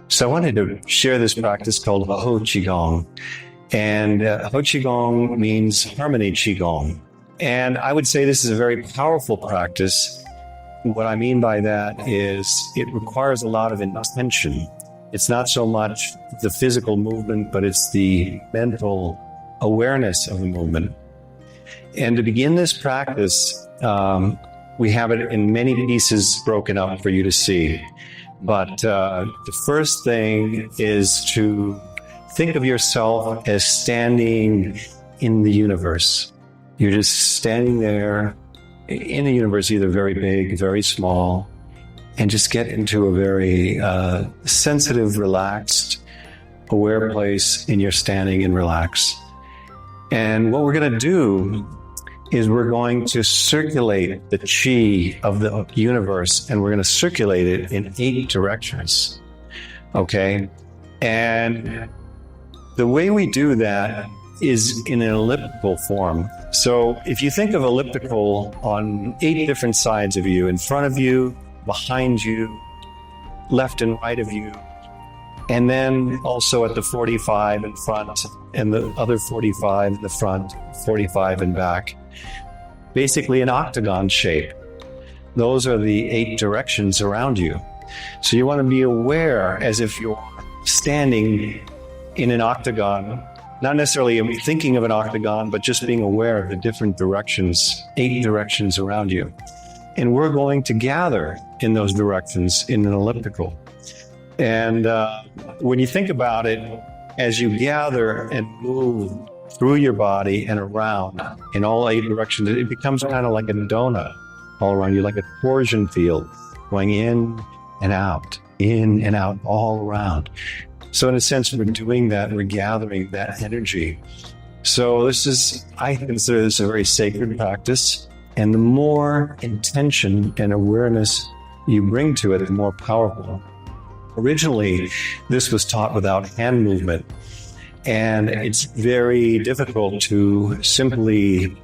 So I wanted to share this practice called Qigong. And Qigong means harmony Qigong. And I would say this is a very powerful practice. What I mean by that is it requires a lot of intention. It's not so much the physical movement, but it's the mental awareness of the movement. And to begin this practice, we have it in many pieces broken up for you to see. But the first thing is to think of yourself as standing in the universe. You're just standing there in the universe, either very big, very small, and just get into a very sensitive, relaxed, aware place in your standing and relax. And what we're going to do is we're going to circulate the chi of the universe, and we're going to circulate it in 8 directions. Okay? And the way we do that is in an elliptical form. So if you think of elliptical on 8 different sides of you, in front of you, behind you, left and right of you, and then also at the 45 in front, and the other 45 in the front, 45 in back. Basically an octagon shape. Those are the 8 directions around you. So you want to be aware as if you're standing in an octagon, not necessarily thinking of an octagon, but just being aware of the different directions, 8 directions around you. And we're going to gather in those directions in an elliptical. And when you think about it, as you gather and move through your body and around in all 8 directions, it becomes kind of like a donut all around you, like a torsion field going in and out, all around. So in a sense, we're doing that, we're gathering that energy. So I consider this a very sacred practice. And the more intention and awareness you bring to it, the more powerful. Originally, this was taught without hand movement. And it's very difficult to simply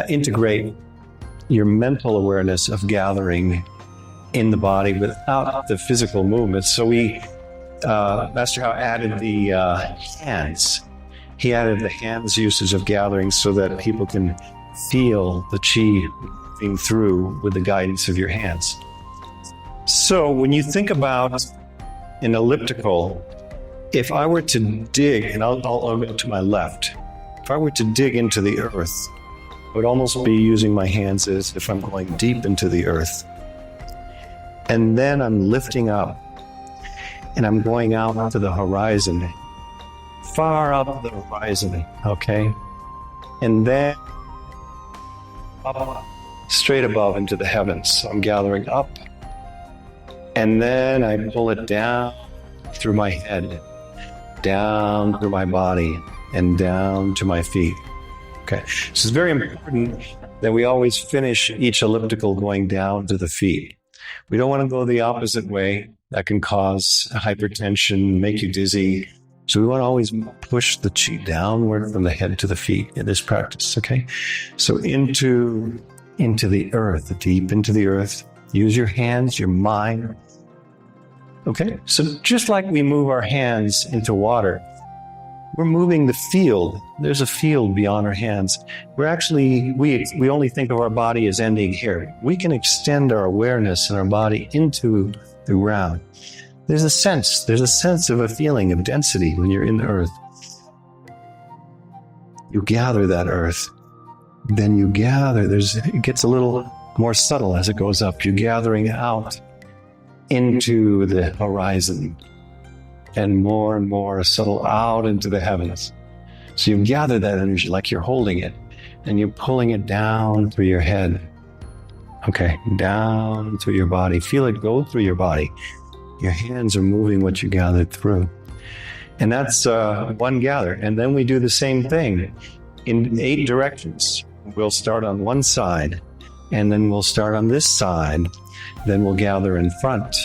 integrate your mental awareness of gathering in the body without the physical movement. So Master Hao added the hands. He added the hands usage of gathering so that people can feel the chi moving through with the guidance of your hands. So when you think about an elliptical, if I were to dig, and I'll go to my left, if I were to dig into the earth, I would almost be using my hands as if I'm going deep into the earth. And then I'm lifting up, and I'm going out to the horizon, far up the horizon, okay? And then up, straight above into the heavens. So I'm gathering up, and then I pull it down through my head, down through my body, and down to my feet. Okay, so it's very important that we always finish each elliptical going down to the feet. We don't want to go the opposite way. That can cause hypertension, make you dizzy. So we want to always push the chi downward from the head to the feet in this practice, okay? So into the earth, deep into the earth. Use your hands, your mind. Okay, so just like we move our hands into water, we're moving the field. There's a field beyond our hands. We're actually, we only think of our body as ending here. We can extend our awareness and our body into the ground. There's a sense of a feeling of density when you're in the earth. You gather that earth. Then you gather, it gets a little more subtle as it goes up. You're gathering out into the horizon, and more subtle out into the heavens. So you gather that energy like you're holding it, and you're pulling it down through your head. Okay, down through your body. Feel it go through your body. Your hands are moving what you gathered through. And that's one gather. And then we do the same thing in 8 directions. We'll start on one side, and then we'll start on this side. Then we'll gather in front.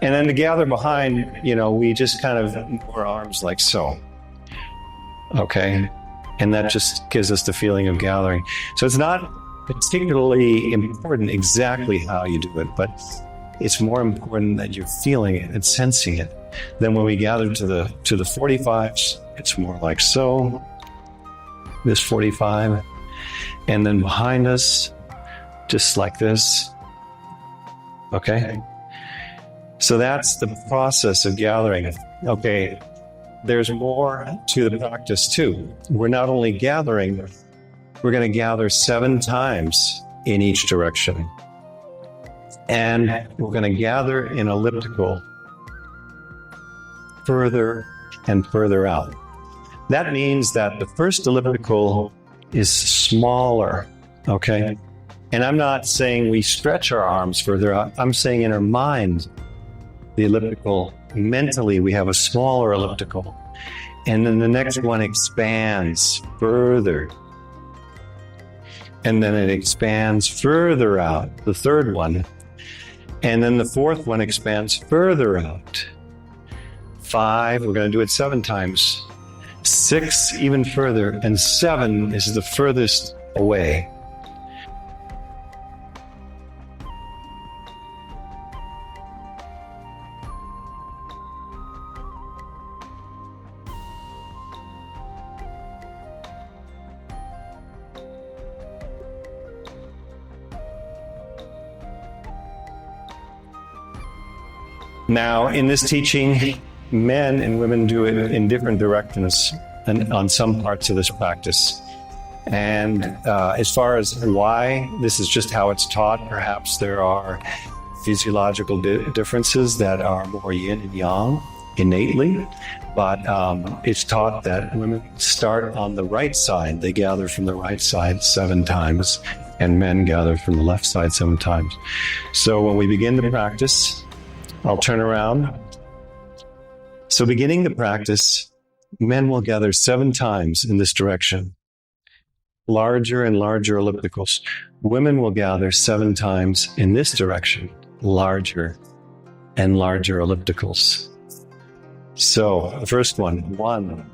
And then to gather behind, we just kind of move our arms like so. Okay? And that just gives us the feeling of gathering. So it's not particularly important exactly how you do it, but it's more important that you're feeling it and sensing it. Then when we gather to the 45s, it's more like so, this 45, and then behind us, just like this. Okay? So that's the process of gathering. Okay, there's more to the practice too. We're not only gathering, we're going to gather 7 times in each direction. And we're going to gather in elliptical further and further out. That means that the first elliptical is smaller, okay? And I'm not saying we stretch our arms further out. I'm saying in our mind, the elliptical, mentally, we have a smaller elliptical. And then the next one expands further. And then it expands further out, the third one. And then the fourth one expands further out. 5, we're going to do it 7 times. 6, even further. And 7 is the furthest away. Now, in this teaching, men and women do it in different directions and on some parts of this practice. And as far as why, this is just how it's taught. Perhaps there are physiological differences that are more yin and yang innately, but it's taught that women start on the right side. They gather from the right side 7 times, and men gather from the left side 7 times. So when we begin the practice, I'll turn around. So beginning the practice, men will gather 7 times in this direction, larger and larger ellipticals. Women will gather 7 times in this direction, larger and larger ellipticals. So the first one, 1,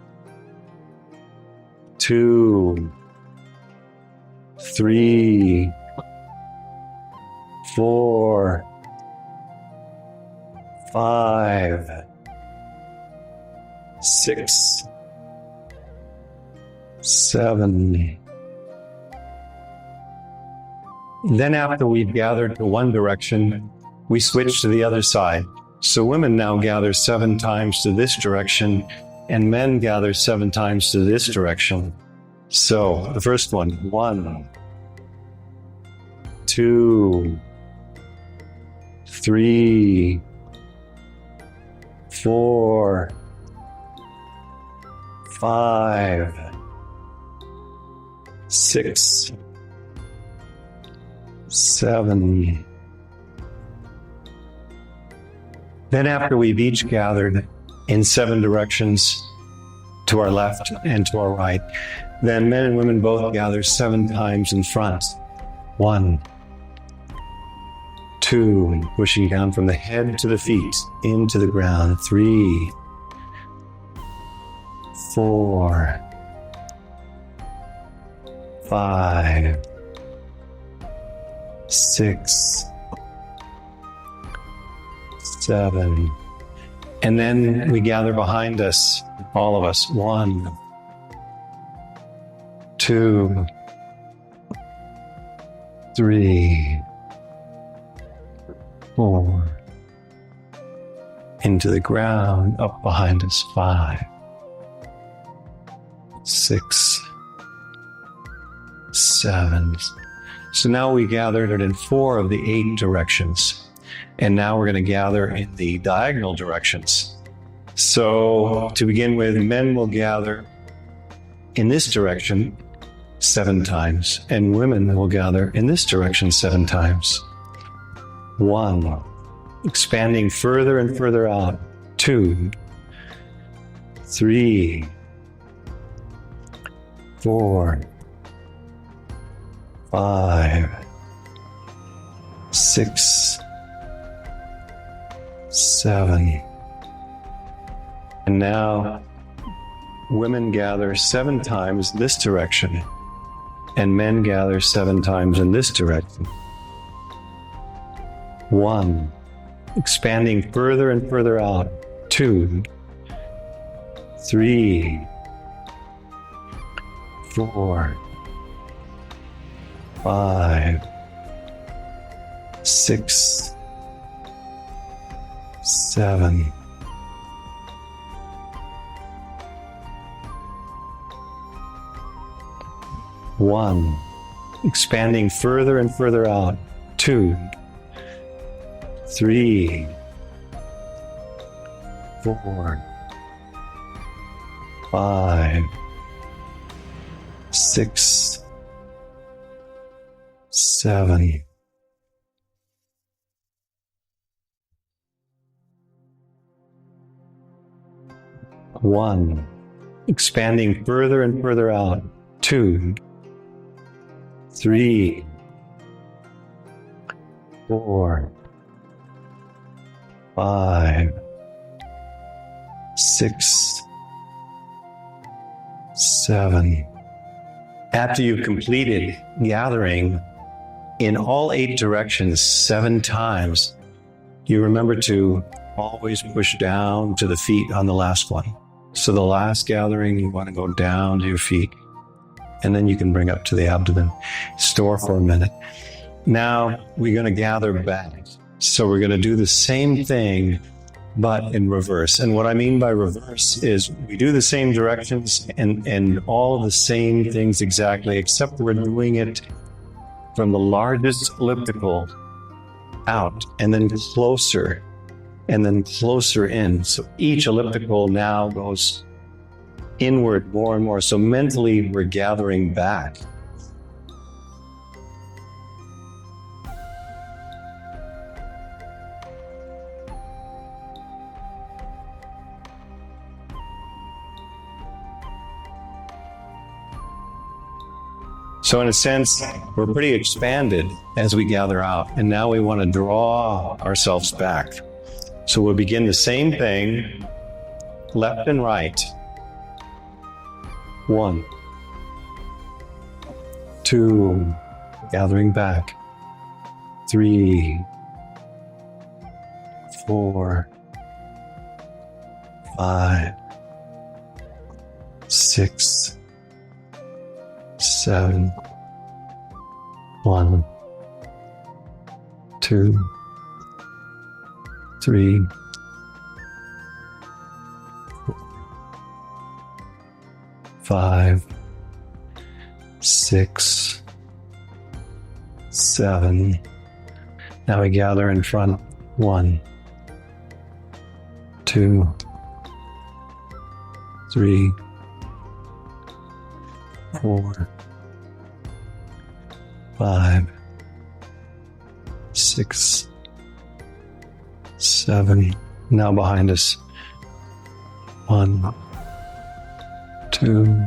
2, 3, 4, 5, 6, 7. Then after we've gathered to one direction, we switch to the other side. So women now gather 7 times to this direction, and men gather 7 times to this direction. So the first one, 1, 2, 3, 4, 5, 6, 7. Then after we've each gathered in 7 directions to our left and to our right, then men and women both gather 7 times in front. 1, 2, pushing down from the head to the feet, into the ground. 3, 4, 5, 6, 7. And then we gather behind us, all of us. 1, 2, 3, 4. Into the ground, up behind us. 5, 6, 7. So now we gathered in 4 of the 8 directions. And now we're going to gather in the diagonal directions. So to begin with, men will gather in this direction 7 times, and women will gather in this direction 7 times. 1, expanding further and further out. 2, 3, 4, 5, 6, 7. And now women gather 7 times this direction, and men gather 7 times in this direction. 1, expanding further and further out. 2, 3, 4, 5, 6, 7. 1, expanding further and further out. 2, 3, 4, 5, 6, 7. 1, expanding further and further out. 2, 3, 4, 5, 6, 7. After you've completed gathering in all 8 directions 7 times, you remember to always push down to the feet on the last one. So the last gathering, you want to go down to your feet, and then you can bring up to the abdomen. Store for a minute. Now we're going to gather back. So we're going to do the same thing, but in reverse. And what I mean by reverse is we do the same directions and all of the same things exactly, except we're doing it from the largest elliptical out and then closer in. So each elliptical now goes inward more and more. So mentally, we're gathering back. So in a sense, we're pretty expanded as we gather out. And now we want to draw ourselves back. So we'll begin the same thing, left and right. 1, 2, gathering back. 3, 4, 5, 6, 7. 1, 2, 3, 4, 5, 6, 7. Now we gather in front. 1, 2, 3, 4, 5, 6, 7. Now behind us. 1, 2,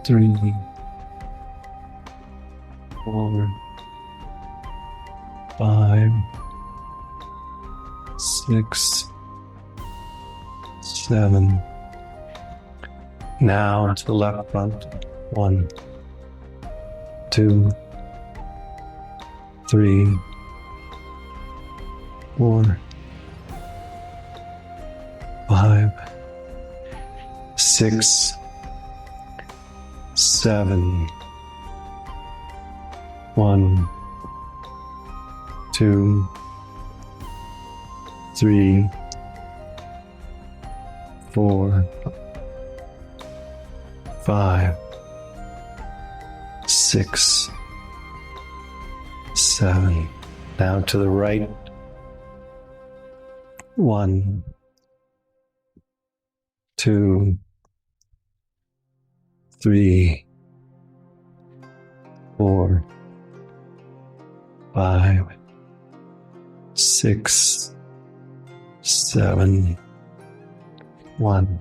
3, 4, 5, 6, 7. Now to the left front. 1, 2, 3, 4, 5, 6, 7. 1, 2, 3, 4, 5, 6, 7. Now to the right. 1, 2, 3, 4, 5, 6, 7. 1,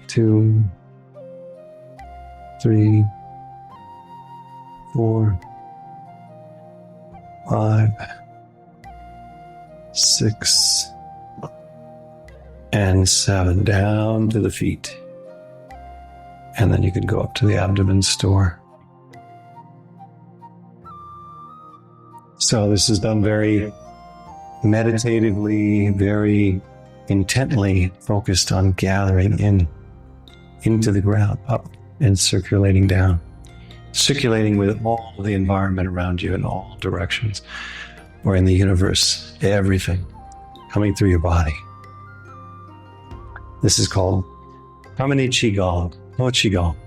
2, 3, 4, 5, 6, and 7. Down to the feet. And then you can go up to the abdomen store. So this is done very meditatively, very intently focused on gathering into the ground, up and circulating down, circulating with all of the environment around you in all directions, or in the universe, everything coming through your body. This is called Harmony Qigong, Qigong.